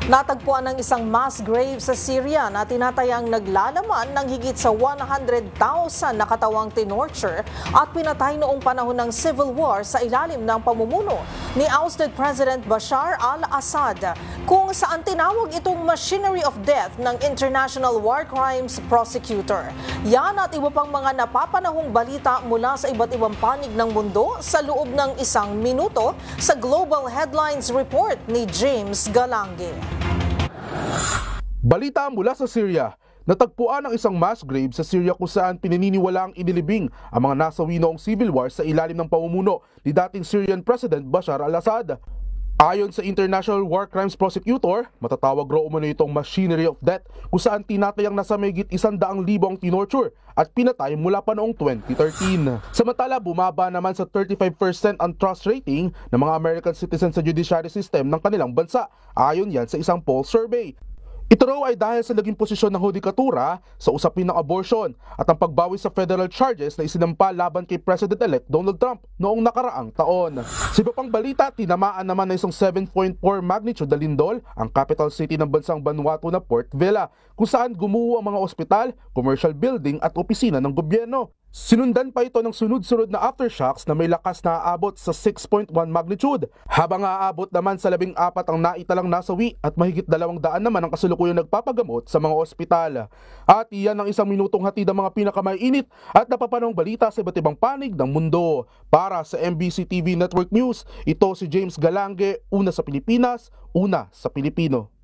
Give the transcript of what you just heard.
Natagpuan ng isang mass grave sa Syria na tinatayang naglalaman ng higit sa 100,000 na katawang tinorture at pinatay noong panahon ng civil war sa ilalim ng pamumuno ni ousted President Bashar al-Assad, kung saan tinawag itong machinery of death ng International War Crimes Prosecutor. Yan at iba pang mga napapanahong balita mula sa iba't ibang panig ng mundo sa loob ng isang minuto sa Global Headlines Report ni James Galange. Balita mula sa Syria. Natagpuan ang isang mass grave sa Syria kung saan pinaniniwalaang inilibing ang mga nasawi noong civil war sa ilalim ng pamumuno ni dating Syrian President Bashar al-Assad. Ayon sa International War Crimes Prosecutor, matatawag raw umano itong machinery of death kung saan tinatayang nasa mahigit 100,000 ang tinorture at pinatay mula pa noong 2013. Samantala, bumaba naman sa 35% ang trust rating ng mga American citizens sa judiciary system ng kanilang bansa, ayon yan sa isang poll survey. Ito raw ay dahil sa naging posisyon ng hudikatura sa usapin ng abortion at ang pagbawi sa federal charges na isinampa laban kay President-elect Donald Trump noong nakaraang taon. Sa iba pang balita, tinamaan naman na isang 7.4 magnitude na lindol ang capital city ng bansang Vanuatu na Port Vila, kung saan gumuho ang mga ospital, commercial building at opisina ng gobyerno. Sinundan pa ito ng sunod-sunod na aftershocks na may lakas na aabot sa 6.1 magnitude, habang aabot naman sa 14 ang naitalang nasawi at mahigit 200 naman ang kasalukuyang nagpapagamot sa mga ospital. At iyan ang isang minutong hatid ng mga pinakamaiinit at napapanahong balita sa iba't ibang panig ng mundo. Para sa MBC TV Network News, ito si James Galange, una sa Pilipinas, una sa Pilipino.